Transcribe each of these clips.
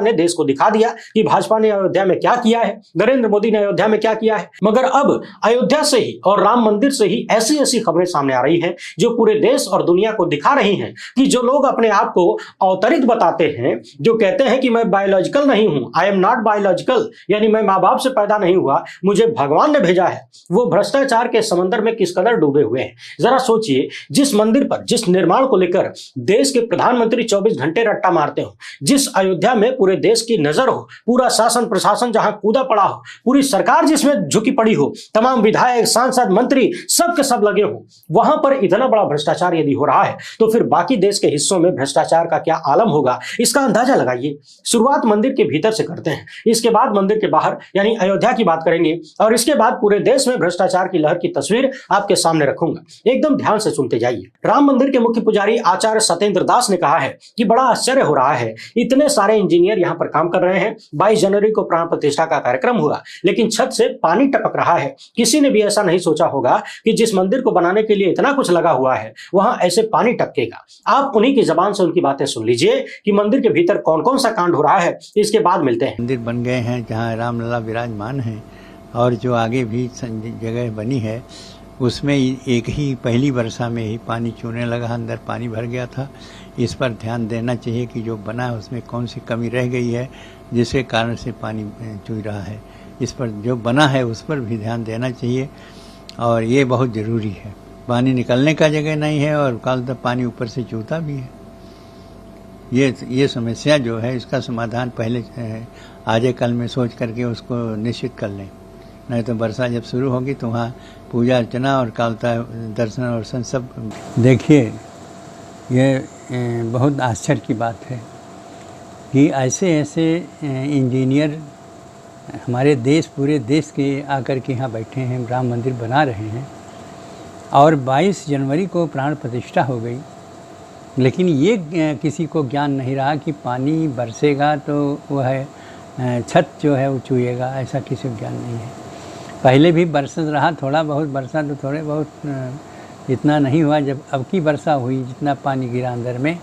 ने देश को दिखा दिया कि भाजपा ने अयोध्या में क्या किया है, नरेंद्र मोदी ने अयोध्या में क्या किया है। मगर अब अयोध्या से ही और राम मंदिर से ही ऐसी ऐसी खबरें सामने आ रही हैं जो पूरे देश और दुनिया को दिखा रही हैं कि जो लोग अपने आप को अवतरित बताते हैं, जो कहते हैं कि मैं बायोलॉजिकल नहीं हूं, आई एम नॉट बायोलॉजिकल, यानी मैं माँ बाप से पैदा नहीं हुआ, मुझे भगवान ने भेजा है, वो भ्रष्टाचार के समंदर में किस कदर डूबे हुए हैं। जरा सोचिए, जिस मंदिर पर, जिस निर्माण को लेकर देश के प्रधानमंत्री 24 घंटे रट्टा मारते हो, जिस अयोध्या में पूरे देश की नजर हो, पूरा शासन प्रशासन जहां कूदा पड़ा हो, पूरी सरकार जिसमें झुकी पड़ी हो, तमाम विधायक सांसद मंत्री सब के सब लगे हो, वहां पर इतना बड़ा भ्रष्टाचार यदि हो रहा है तो फिर बाकी देश के हिस्सों में भ्रष्टाचार का क्या आलम होगा, इसका अंदाजा लगाइए। शुरुआत मंदिर के भीतर से करते हैं, इसके बाद मंदिर के बाहर यानी अयोध्या की बात करेंगे और इसके बाद पूरे देश में भ्रष्टाचार की लहर की तस्वीर आपके सामने रखूंगा। एकदम ध्यान से सुनते जाइए। राम मंदिर के मुख्य पुजारी आचार्य सत्येंद्र दास ने कहा है कि बड़ा आश्चर्य हो रहा है, इतने सारे इंजीनियर यहां पर काम कर रहे हैं, 22 जनवरी को प्राण प्रतिष्ठा का कार्यक्रम हुआ लेकिन छत से पानी टपक रहा है। किसी ने भी ऐसा नहीं सोचा होगा कि जिस मंदिर को बनाने के लिए इतना कुछ लगा हुआ है वहां ऐसे पानी टपकेगा। आप उन्हीं की जबान से उनकी बातें सुन लीजिए कि मंदिर के भीतर कौन कौन सा कांड हो रहा है, इसके बाद मिलते हैं। मंदिर बन गए हैं जहाँ रामलला विराजमान है और जो आगे भी जगह बनी है उसमें एक ही पहली वर्षा में ही पानी चूने लगा, अंदर पानी भर गया था। इस पर ध्यान देना चाहिए कि जो बना है उसमें कौन सी कमी रह गई है जिसके कारण से पानी चूई रहा है। इस पर जो बना है उस पर भी ध्यान देना चाहिए और ये बहुत ज़रूरी है। पानी निकलने का जगह नहीं है और कल तक पानी ऊपर से चूता भी है। ये समस्या जो है इसका समाधान पहले आज कल में सोच करके उसको निश्चित कर लें, नहीं तो वर्षा जब शुरू होगी तो वहाँ पूजा अर्चना और कालता दर्शन और सब। देखिए, ये बहुत आश्चर्य की बात है कि ऐसे ऐसे इंजीनियर हमारे देश, पूरे देश के आकर के यहाँ बैठे हैं, राम मंदिर बना रहे हैं और 22 जनवरी को प्राण प्रतिष्ठा हो गई, लेकिन ये किसी को ज्ञान नहीं रहा कि पानी बरसेगा तो वह छत जो है वो चूएगा, ऐसा किसी को ज्ञान नहीं है। पहले भी बरस रहा, थोड़ा बहुत बरसा तो थोड़े बहुत इतना नहीं हुआ। जब अब की वर्षा हुई, जितना पानी गिरा अंदर में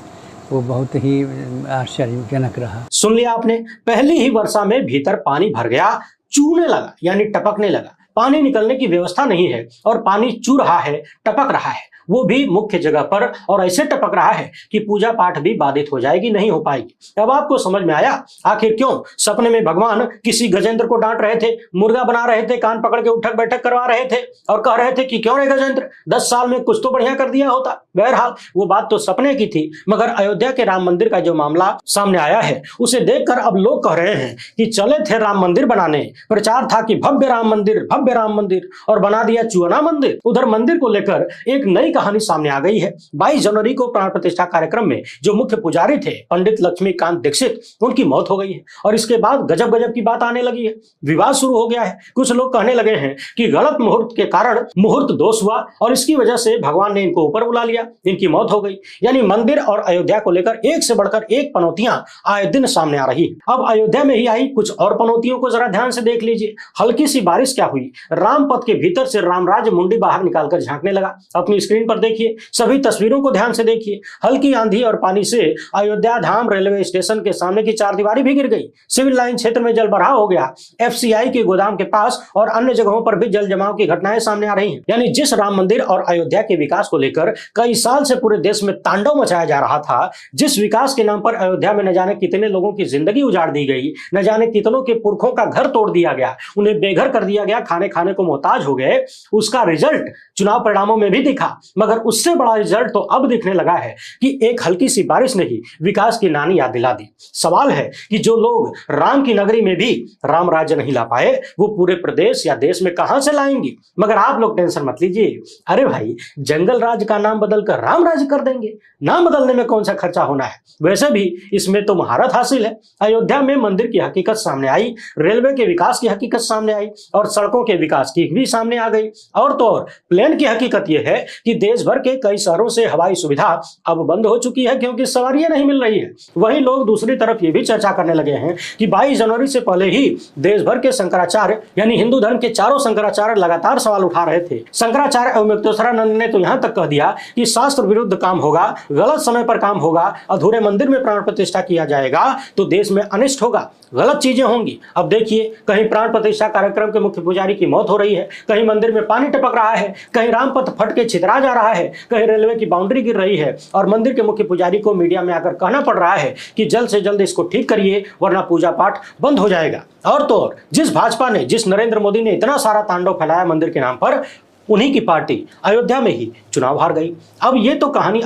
वो बहुत ही आश्चर्यजनक रहा। सुन लिया आपने, पहली ही वर्षा में भीतर पानी भर गया, चूने लगा यानी टपकने लगा। पानी निकलने की व्यवस्था नहीं है और पानी चू रहा है, टपक रहा है, वो भी मुख्य जगह पर, और ऐसे टपक रहा है कि पूजा पाठ भी बाधित हो जाएगी, नहीं हो पाएगी। अब आपको समझ में आया आखिर क्यों सपने में भगवान किसी गजेंद्र को डांट रहे थे, मुर्गा बना रहे थे, कान पकड़ के उठक बैठक करवा रहे थे और कह रहे थे कि क्यों रे गजेंद्र, 10 साल में कुछ तो बढ़िया कर दिया होता। बहरहाल वो बात तो सपने की थी, मगर अयोध्या के राम मंदिर का जो मामला सामने आया है उसे देखकर अब लोग कह रहे हैं कि चले थे राम मंदिर बनाने, प्रचार था कि भव्य राम मंदिर, और बना दिया चूना मंदिर। उधर मंदिर को लेकर एक नई कहानी सामने आ गई है। 22 जनवरी को प्राण प्रतिष्ठा कार्यक्रम में जो मुख्य पुजारी थे पंडित लक्ष्मीकांत दीक्षित, उनकी मौत हो गई है और इसके बाद गजब गजब की बात आने लगी है, विवाद शुरू हो गया है। कुछ लोग कहने लगे हैं कि गलत मुहूर्त के कारण मुहूर्त दोष हुआ और इसकी वजह से भगवान ने इनको ऊपर बुला लिया, इनकी मौत हो गई। यानी मंदिर और अयोध्या को लेकर एक से बढ़कर एक पनौतियां आए दिन सामने आ रही है। अब अयोध्या में ही आई कुछ और पनौतियों को जरा ध्यान से देख लीजिए। हल्की सी बारिश क्या हुई, रामपथ के भीतर से रामराज मुंडी बाहर निकालकर झांकने लगा। अपनी स्क्रीन पर देखिए, सभी तस्वीरों को ध्यान से देखिए। हल्की आंधी और पानी से अयोध्या धाम रेलवे स्टेशन के सामने की चारदीवारी भी गिर गई। सिविल लाइन क्षेत्र में जल भराव हो गया। एफसीआई के गोदाम के पास और अन्य जगहों पर भी जल जमाव की घटनाएं सामने आ रही हैं। यानी जिस राम मंदिर और अयोध्या के विकास को लेकर कई साल से पूरे देश में तांडव मचाया जा रहा था, जिस विकास के नाम पर अयोध्या में न जाने कितने लोगों की जिंदगी उजाड़ दी गई, न जाने कितनों के पुरखों का घर तोड़ दिया गया, उन्हें बेघर कर दिया गया, खाने खाने को मोहताज हो गए, उसका रिजल्ट चुनाव परिणामों में भी दिखा। मगर उससे बड़ा रिजल्ट तो अब दिखने लगा है कि एक हल्की सी बारिश ने ही विकास की नानी याद दिला दी। सवाल है कि जो लोग राम की नगरी में भी राम राज्य नहीं ला पाए, वो पूरे प्रदेश या देश में कहां से लाएंगे। मगर आप लोग टेंशन मत लीजिए, अरे भाई, जंगल राज का नाम बदलकर राम राज्य कर देंगे, नाम बदलने में कौन सा खर्चा होना है। वैसे भी इसमें तो महारत हासिल है। अयोध्या में मंदिर की हकीकत सामने आई, रेलवे के विकास की हकीकत सामने आई और सड़कों के विकास की भी सामने आ गई। और तो और प्लेन की हकीकत यह है कि देश भर के कई शहरों से हवाई सुविधा अब बंद हो चुकी है क्योंकि सवारियां नहीं मिल रही है। वहीं लोग दूसरी तरफ ये भी चर्चा करने लगे हैं कि 22 जनवरी से पहले ही देश भर के शंकराचार्य यानी हिंदू धर्म के चारों शंकराचार्य लगातार सवाल उठा रहे थे। शंकराचार्य एवं मुक्तेश्वरानंद ने तो यहां तक कह दिया कि शास्त्र विरुद्ध काम होगा, गलत समय पर काम होगा, अधूरे मंदिर में प्राण प्रतिष्ठा किया जाएगा तो देश में अनिष्ट होगा, गलत चीजें होंगी। अब देखिए, कहीं प्राण प्रतिष्ठा कार्यक्रम के मुख्य पुजारी की मौत हो रही है, कहीं मंदिर में पानी टपक रहा है, कहीं रामपथ फट के छितरा जा रहा है, कहीं रेलवे की बाउंड्री गिर रही है और मंदिर के मुख्य पुजारी को मीडिया में आकर कहना पड़ रहा है कि जल्द से जल्द इसको ठीक करिए वरना पूजा पाठ बंद हो जाएगा। और तो और जिस भाजपा ने, जिस नरेंद्र मोदी ने इतना सारा तांडव फैलाया मंदिर के नाम पर, उन्हीं की पार्टी अयोध्या में ही चुनाव हार गई। अब ये तो कहानी